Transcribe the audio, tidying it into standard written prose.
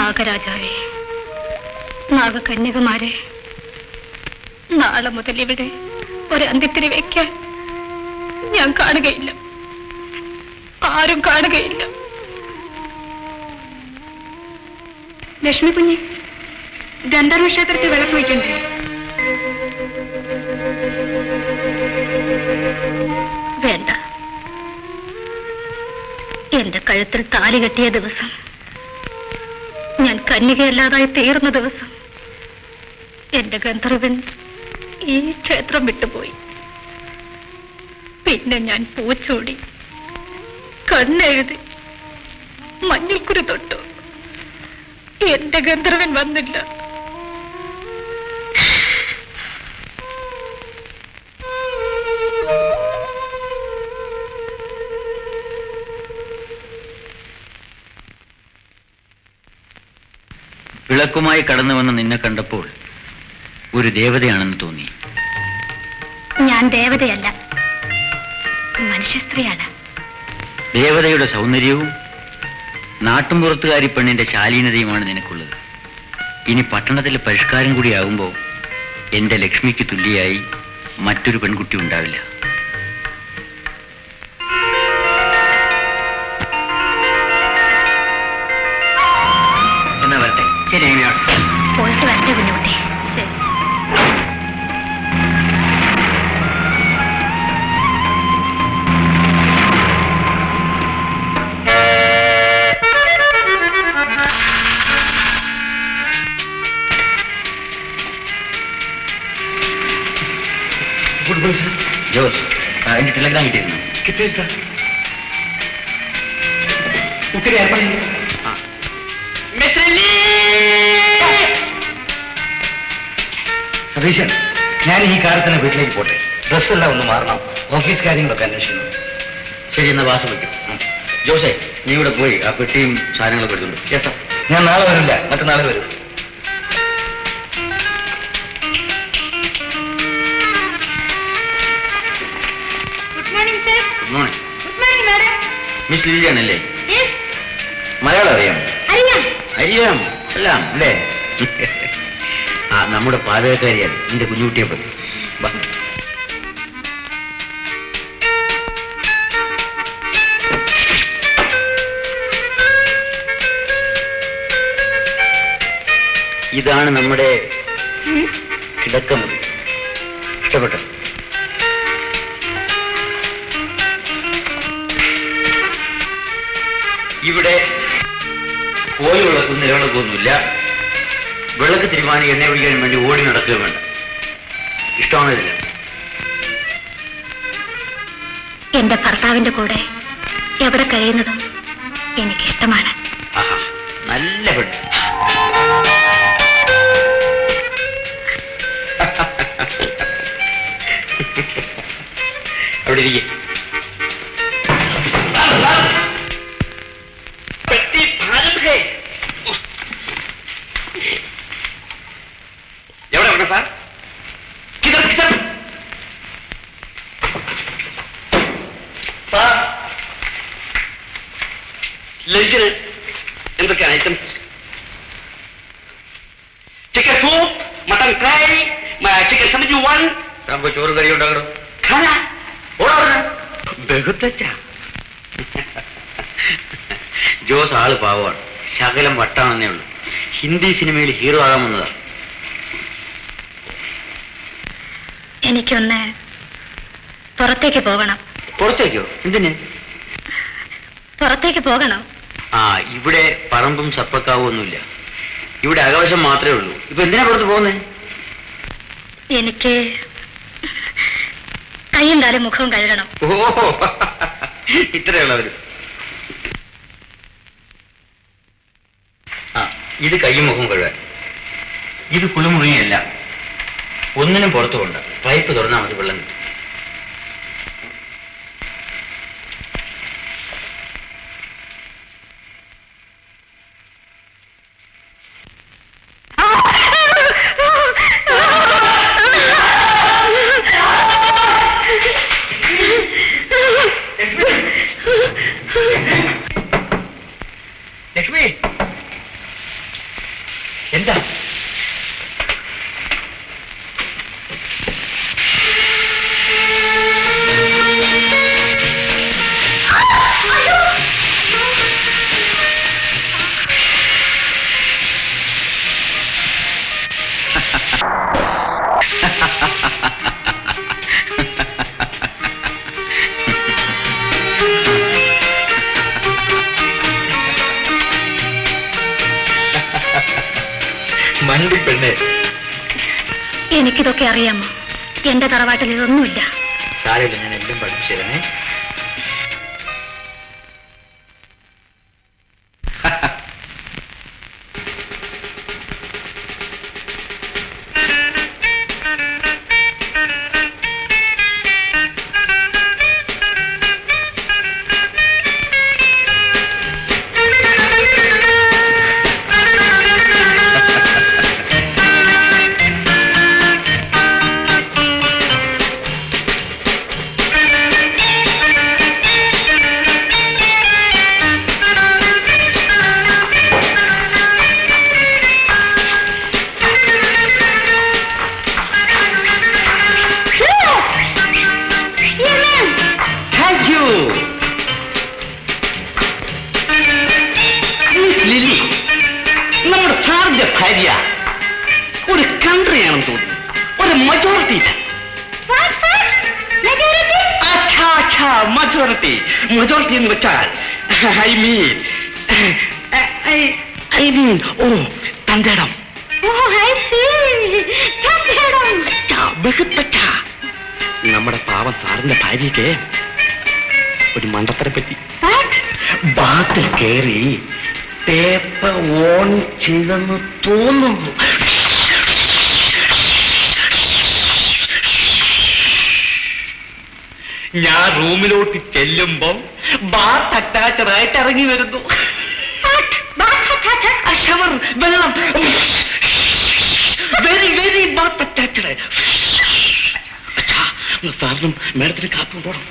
നാഗരാജാവേ, നാഗകന്യകമാരെ, നാളെ മുതൽ ഇവിടെ ഒരു അന്ത്യത്തിരി വയ്ക്കാൻ ഞാൻ കാണുകയില്ല, ആരും കാണുകയില്ല. ലക്ഷ്മി കുഞ്ഞി, ഗന്ധർവ ക്ഷേത്രത്തിൽ വിളക്ക് വയ്ക്കണ്ടേ? വേണ്ട. എന്റെ കഴുത്തിൽ താലി കെട്ടിയ ദിവസം, ഞാൻ കന്യകയല്ലാതായി തീർന്ന ദിവസം, എന്റെ ഗന്ധർവൻ ഈ ക്ഷേത്രം വിട്ടുപോയി. പിന്നെ ഞാൻ പൂച്ചൂടി, കണ്ണെഴുതി, മഞ്ഞൾക്കുരു തൊട്ടു. എന്റെ ഗന്ധർവൻ വന്നില്ല. വിളക്കുമായി കടന്നു വന്ന നിന്നെ കണ്ടപ്പോൾ ഒരു ദേവതയാണെന്ന് തോന്നി. ഞാൻ ദേവതയല്ല, മനുഷ്യസ്ത്രീയാണ്. ദേവതയുടെ സൗന്ദര്യവും നാട്ടുംപുറത്തുകാരി പെണ്ണിന്റെ ശാലീനതയുമാണ് നിനക്കുള്ളത്. ഇനി പട്ടണത്തിലെ പരിഷ്കാരം കൂടിയാകുമ്പോൾ എന്റെ ലക്ഷ്മിക്ക് തുല്യയായി മറ്റൊരു പെൺകുട്ടി ഉണ്ടാവില്ല. എന്നാ വരട്ടെ. ശരി, പോയിട്ട് വരട്ടെ കുഞ്ഞുകുട്ടി. ശരി. ജോസ്, എന്റെ ടെലഗ്രാം കിട്ടിയിരുന്നു. സതീശൻ, ഞാൻ ഈ കാലത്തിന് വീട്ടിലേക്ക് പോട്ടെ. ഡ്രസ്സെല്ലാം ഒന്ന് മാറണം, ഓഫീസ് കാര്യങ്ങളൊക്കെ അന്വേഷിക്കണം. ശരി, എന്നാ വാസം വയ്ക്കും. ജോസേ, നീ ഇവിടെ പോയി ആ പെട്ടിയും സാധനങ്ങളൊക്കെ എടുത്തുണ്ട്. കേട്ടോ, ഞാൻ നാളെ വരില്ല, മറ്റന്നാളെ വരും. Good morning sir. Good morning. Good morning madam. Miss ലിലിയാണല്ലേ? മലയാളം അറിയാം? അറിയാം എല്ലാം അല്ലേ? ആ, നമ്മുടെ പാചകക്കാരിയാണ് എന്റെ കുഞ്ഞുകുട്ടിയെ പറ്റി. ഇതാണ് നമ്മുടെ കിടക്കമുറി. ഇഷ്ടപ്പെട്ടു? ഇവിടെ കോഴി വിളക്കും നിലവിളക്കൊന്നുമില്ല. വിളക്ക് തിരുമാനി എണ്ണ പിടിക്കാൻ വേണ്ടി ഓടി നടക്കുക വേണ്ട. ഇഷ്ടമാണില്ല. എന്റെ ഭർത്താവിന്റെ കൂടെ എവിടെ കഴിയുന്നതും എനിക്കിഷ്ടമാണ്. ആഹാ, നല്ല പെണ്ണ്. അവിടെ ഇരിക്കെ. എവിടെ സാർ? ലഞ്ചിന് എന്തൊക്കെയാണ് items? Chicken soup, mutton fry, chicken സമജു വൺ. ചോറും കറി ഉണ്ടാകണം. ജോസ് ആള് പാവമാണ്, ശകലം വട്ടാണെന്നേ ഉള്ളൂ. ഹിന്ദി സിനിമയിൽ ഹീറോ ആകാൻ വന്നതാ. എനിക്കൊന്ന് പുറത്തേക്ക് പോകണം. പുറത്തേക്കോ? എന്തിന്? പുറത്തേക്ക് പോകണം. ആ, ഇവിടെ പറമ്പും സർപ്പക്കാവും ഒന്നുമില്ല. ഇവിടെ ആകാശം മാത്രമേ ഉള്ളൂ. ഇപ്പൊ എന്തിനാ പുറത്ത് പോകുന്നേ? എനിക്ക് കയ്യും കാലും മുഖവും കഴുകണം. ഓഹോ, ഇത്രയുള്ളവര്. ആ, ഇത് കയ്യും മുഖവും കഴുകാൻ. ഇത് കുളിമുറിയല്ല. ഒന്നിനും പുറത്തു കൊണ്ട് പൈപ്പ് തുറന്നാൽ മതി, വെള്ളം കിട്ടും. ലക്ഷ്മി, എനിക്കിതൊക്കെ അറിയാമോ? എന്റെ തറവാട്ടിൽ ഇതൊന്നുമില്ല. സാരമില്ല, ഞാൻ എല്ലാം പഠിപ്പിച്ചു തരണേ. നമ്മുടെ സാറിന്റെ ഭാര്യ ഒരു കൺട്രിയാണെന്ന് തോന്നുന്നു, ഒരു മജോറിറ്റി. മജോറിറ്റി എന്ന് വെച്ചാൽ ഐ മീൻ തന്റെ ഇടം. നമ്മുടെ പാവം സാറിന്റെ ഭാര്യയ്ക്ക് ഒരു മണ്ടത്തരം പറ്റി. ബാത്തിൽ കയറി ടേപ്പ് ഓൺ ചെയ്തെന്ന് തോന്നുന്നു. ഞാൻ റൂമിലോട്ട് ചെല്ലുമ്പം ബാത്ത് അറ്റാച്ചറായിട്ട് ഇറങ്ങി വരുന്നു. ഷവർ, വെള്ളം, വെരി വെരി ബാത്ത് അറ്റാച്ചഡ്. സാറിനും മേഡത്തിന് കാപ്പി പോകണം.